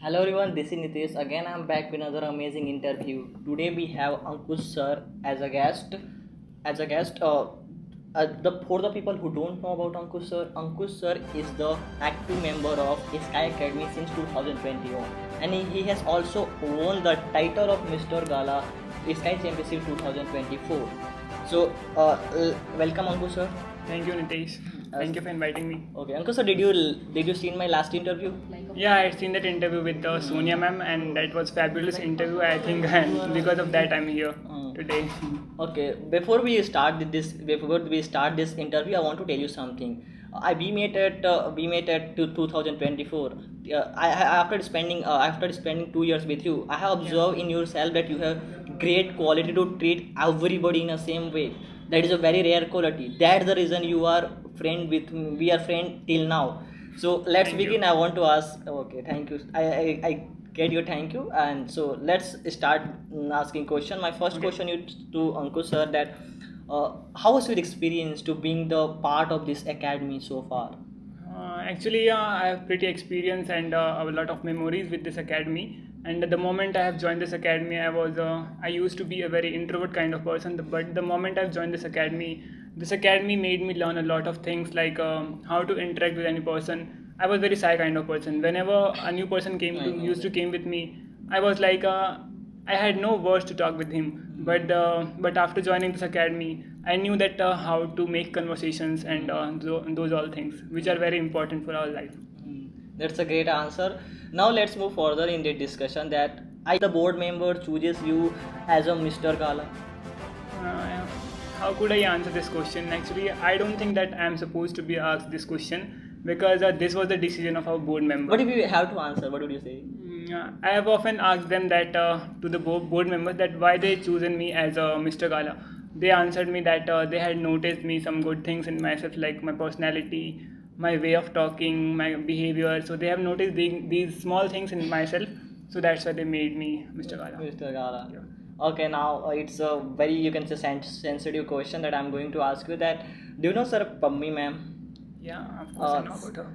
Hello everyone, this is Nitish. Again, I'm back with another amazing interview. Today we have Ankush sir as a guest. As a guest, for the people who don't know about Ankush sir is the active member of Sky Academy since 2021, and he has also won the title of Mr. Gala Sky Championship 2024. So, welcome Ankush sir. Thank you, Nitesh. Thank you for inviting me. Okay, Ankush sir, did you see my last interview? Yeah, I had seen that interview with Sonia ma'am, and that was fabulous interview. I think, and because of that, I'm here today. Okay, before we start this interview, I want to tell you something. We met at 2024. After spending 2 years with you, I have observed in yourself that you have great quality to treat everybody in the same way. That is a very rare quality. That's the reason you are friend with me. We are friend till now. So let's Thank you. begin. I want to ask. Okay, thank you. I get your thank you. And so let's start asking question. My first Okay. question is to Ankush sir that how was your experience to being the part of this academy so far? Actually, I have pretty experience and a lot of memories with this academy. And the moment I have joined this academy, I used to be a very introvert kind of person. But the moment I've joined this academy made me learn a lot of things like how to interact with any person. I was very shy kind of person. Whenever a new person used to came with me, I was like I had no words to talk with him. But after joining this academy, I knew that how to make conversations and those all things which are very important for our life. That's a great answer. Now let's move further in the discussion that the board member chooses you as a Mr. Gala. Uh, how could I answer this question? Actually, I don't think that I am supposed to be asked this question because this was the decision of our board member. What if you have to answer? What would you say? I have often asked them that to the board members that why they chosen me as Mr. Gala. They answered me that they had noticed me some good things in myself like my personality, my way of talking, my behavior. So they have noticed these small things in myself. So that's why they made me Mr. Gala. Mr. Gala. Yeah. Okay, now it's a very you can say sensitive question that I'm going to ask you. That do you know Sir Pammi ma'am? Yeah, of course I know about her.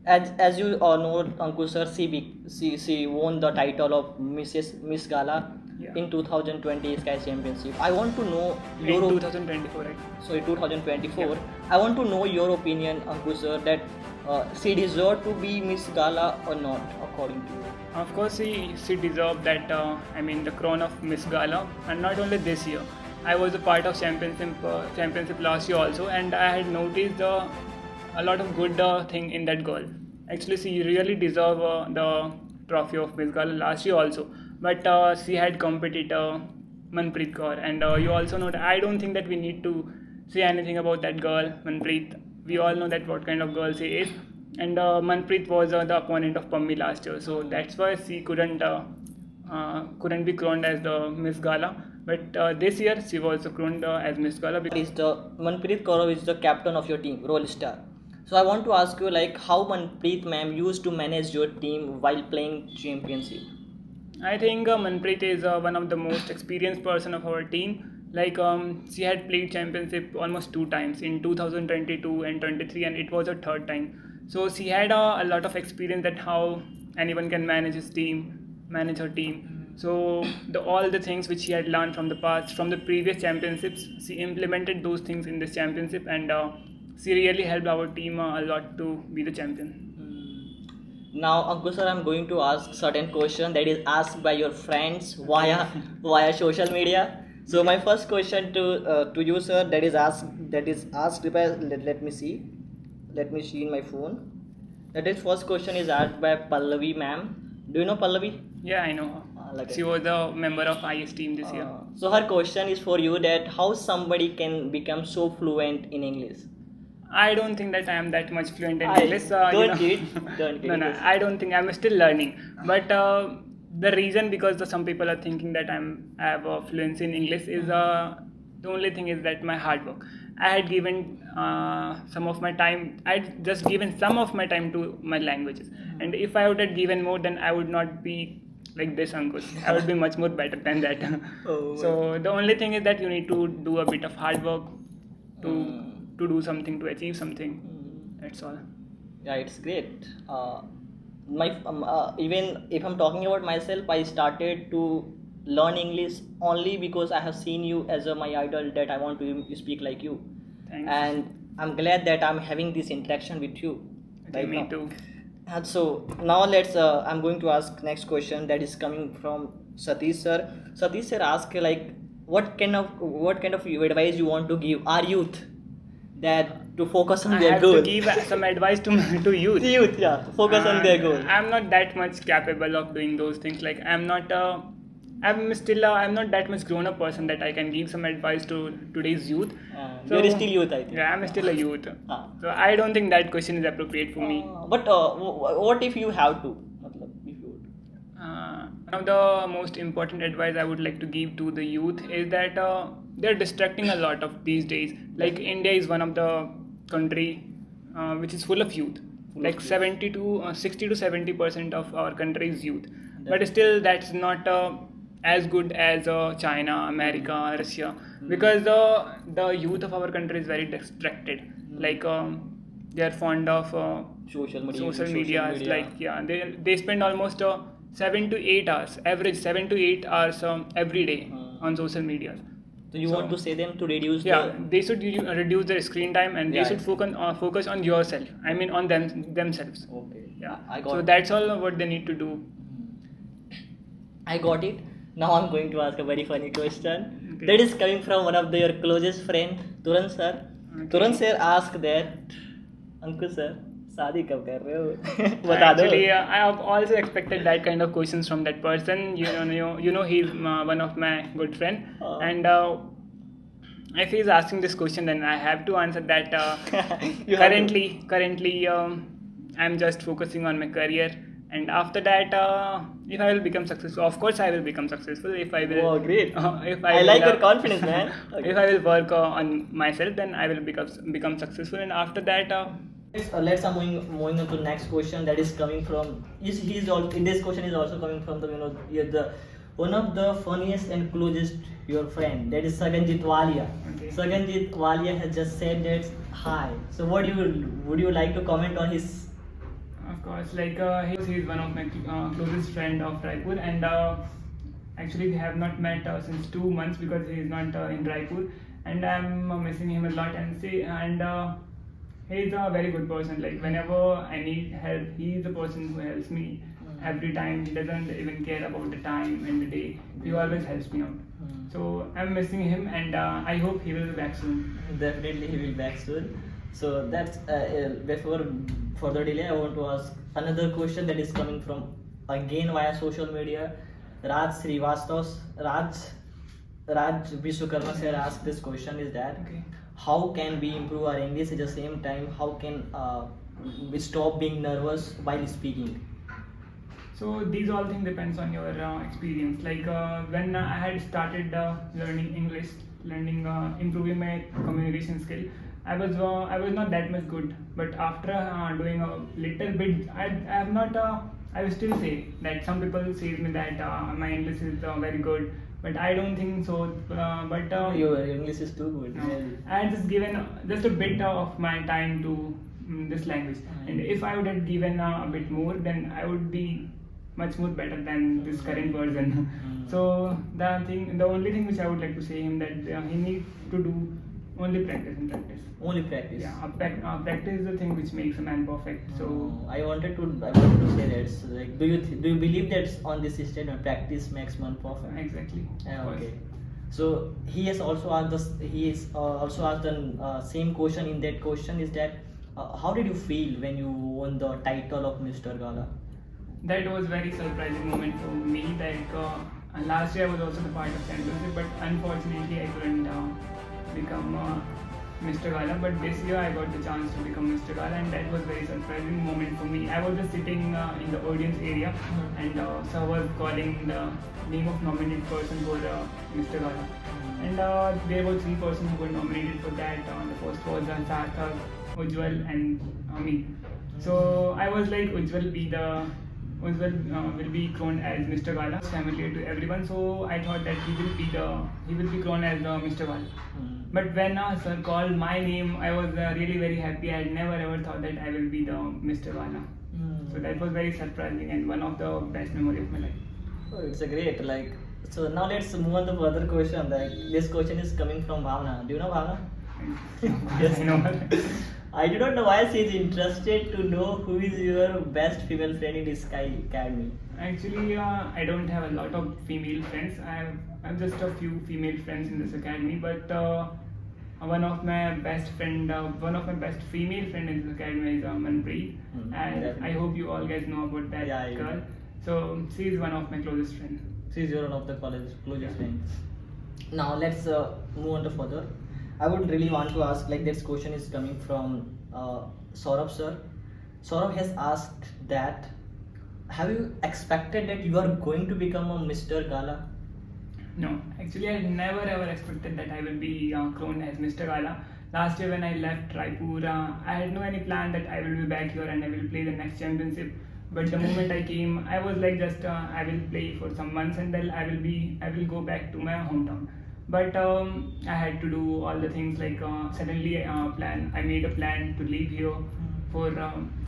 As you know, Ankush sir, she won the title of Miss Gala Yeah. in 2020 Sky Championship. I want to know In your 2024, right? sorry 2024. Yeah. I want to know your opinion, Ankush sir, that she deserved to be Miss Gala or not, according to you. Of course, she deserved that. The crown of Miss Gala, and not only this year. I was a part of championship last year also, and I had noticed a lot of good thing in that girl. Actually, she really deserved the trophy of Miss Gala last year also. But she had competitor Manpreet Kaur, and you also know that I don't think that we need to say anything about that girl Manpreet. We all know that what kind of girl she is, and Manpreet was the opponent of Pammi last year, so that's why she couldn't be crowned as the Miss Gala. But this year she was crowned as Miss Gala. Is the Manpreet Kaur is the captain of your team, role star. So I want to ask you like how Manpreet ma'am used to manage your team while playing championship. I think Manpreet is one of the most experienced person of our team. Like she had played championship almost 2 times in 2022 and 23, and it was her third time. So she had a lot of experience that how anyone can manage her team. So all the things which she had learned from the past, from the previous championships, she implemented those things in this championship, and she really helped our team a lot to be the champion. Now, Ankush sir, I'm going to ask certain question that is asked by your friends via social media. So my first question to you, sir, that is asked by let me see in my phone. That is first question is asked by Pallavi ma'am. Do you know Pallavi? Yeah, I know her. Like She was a member of IS team this year. So her question is for you that how somebody can become so fluent in English. I don't think that I am that much fluent in I English. don't kid, don't kid. No, no, I don't think I'm still learning. But the reason because some people are thinking that I have a fluency in English is the only thing is that my hard work. I had given some of my time. I'd just given some of my time to my languages, and if I would have given more, then I would not be like this, Ankush. I would be much more better than that. Oh, So the only thing is that you need to do a bit of hard work to to do something, to achieve something. That's all. yeah, it's great. my even if I'm talking about myself, I started to learn English only because I have seen you as my idol, that I want to speak like you. Thanks. And I'm glad that I'm having this interaction with you Okay, right me now. too. And so now let's I'm going to ask next question, that is coming from Satish sir. Satish sir ask like, what kind of advice you want to give our youth, that to focus on I their have goal. to give some advice to to youth. Youth, yeah, focus on their goal. I'm not that much capable of doing those things. Like I'm not that much grown up person that I can give some advice to today's youth. You're still youth, I think. Yeah, I'm still a youth. Ah. So I don't think that question is appropriate for me. But what if you have to? Matlab, if you would. One of the most important advice I would like to give to the youth is that they're distracting a lot of these days. Like India is one of the country which is full of youth. Like 70 to 60 to 70% of our country is youth. But still, that's not as good as China, America, Russia, because the youth of our country is very distracted. Like they are fond of social media. Like yeah, they spend almost 7 to 8 hours, average 7 to 8 hours every day on social media. So you want to say them to reduce Yeah, they should reduce their screen time, and they Yeah, should focus on yourself. I mean, on themselves. Okay. Yeah, I got so it. that's all what they need to do. I got it. Now I'm going to ask a very funny question. Okay. That is coming from one of your closest friend, Turan sir. Okay. Turan sir asked that, Ankush sir, शादी कब कर रहे हो? बता दो. Actually, I have also expected that kind of questions from that person. You know, he's one of my good friend, and if he's asking this question, then I have to answer that. You have to. Currently, I'm just focusing on my career, and after that, if I will become successful, of course I will become successful. If I will, Oh, great. if I will, like your confidence, man. Okay. If I will work on myself, then I will become successful, and after that. Let's moving on to the next question, that is coming from he's all in this question is also coming from the you're the one of the funniest and closest your friend, that is Saganjit Walia. Okay. Saganjit Walia has just said that hi. So what would you like to comment on his? Of course, like he's one of my closest friend of Raipur, and actually we have not met since 2 months because he is not in Raipur, and I'm missing him a lot. He's a very good person. Like whenever I need help, he's the person who helps me every time. He doesn't even care about the time and the day. He always helps me out. So I'm missing him, and I hope he will be back soon. Definitely he will back soon. So that's before further delay, I want to ask another question that is coming from again via social media. Raj Srivastava, Raj Vishwakarma sir asked this question, is that Okay. how can we improve our English, at the same time how can we stop being nervous while speaking? So these all things depends on your experience. Like when I had started learning English, improving my communication skill, I was not that much good. But after doing a little bit, I have not. I will still say that some people say me that my English is very good, but I don't think so. Your English is too good. No. I had just given just a bit of my time to this language, and if I would have given a bit more, then I would be much more better than this current version. So the only thing which I would like to say him, that he needs to do only practice and practice. Only practice. Yeah, practice is the thing which makes a man perfect. So I wanted to say that. So, like, do you believe that on this statement, practice makes man perfect? exactly. Yeah, Of course. okay. So he has also asked this. He is also asked the same question. In that question is that how did you feel when you won the title of Mr. Gala? That was very surprising moment for me. Like last year I was also the part of championship, but unfortunately I couldn't become Mr. Gala. But this year I got the chance to become Mr. Gala, and that was very surprising moment for me. I was just sitting in the audience area, and sir was calling the name of nominated person for Mr. Gala, and there were 3 persons who were nominated for that. The first was Sarthak, Ujjwal, and me. So I was like, Ujjwal will be crowned as Mr. Gala, familiar to everyone. So I thought that he will be crowned as Mr. Gala. But when sir called my name, I was really very happy. I had never ever thought that I will be the Mr. Gala. So that was very surprising and one of the best memory of my life. Oh, it's a great like. So now let's move on to further question. Like this question is coming from Bhavna. Do you know Bhavna? Yes, I know. I do not know why she is interested to know who is your best female friend in this Sky Academy. Actually, I don't have a lot of female friends. I have just a few female friends in this academy, but one of my best female friend in this academy is Manpreet, and definitely. I hope you all guys know about that Yeah, I girl. know. So she is one of my closest friends. She is one of the college closest Yeah. friends. Now let's move on to further. I would really want to ask like this question is coming from Saurabh sir. Saurabh has asked that have you expected that you are going to become a Mr. Gala? No, actually, I never ever expected that I will be crowned as Mr. Gala. Last year when I left Raipur, I had no any plan that I will be back here and I will play the next championship. But the moment I came, I was like just I will play for some months and then I will go back to my hometown. But I had to do all the things like suddenly I made a plan to leave here for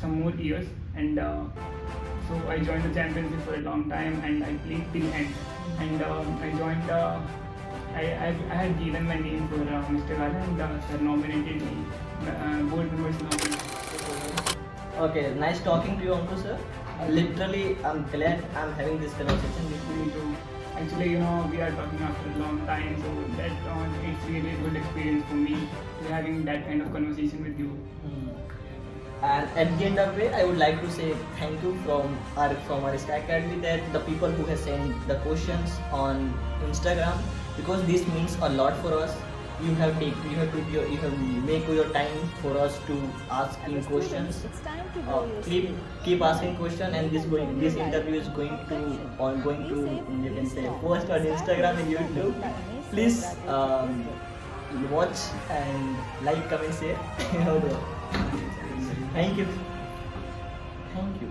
some more years and so I joined the championship for a long time and I played till end and I joined I had given my name for Mr. Gala and sir nominated me, board members nominated me. Okay, nice talking to you, Ankush sir. Literally, I'm glad I'm having this conversation with you. Me too. Actually, we are talking after a long time, so that it's really a good experience for me to having that kind of conversation with you. And at the end of the day, I would like to say thank you from our Sky Academy that the people who have sent the questions on Instagram because this means a lot for us. You have made your time for us to asking questions. Keep asking questions, and this interview is going to you can say post on Instagram and YouTube. Please watch and like, comment, share. Thank you. Thank you.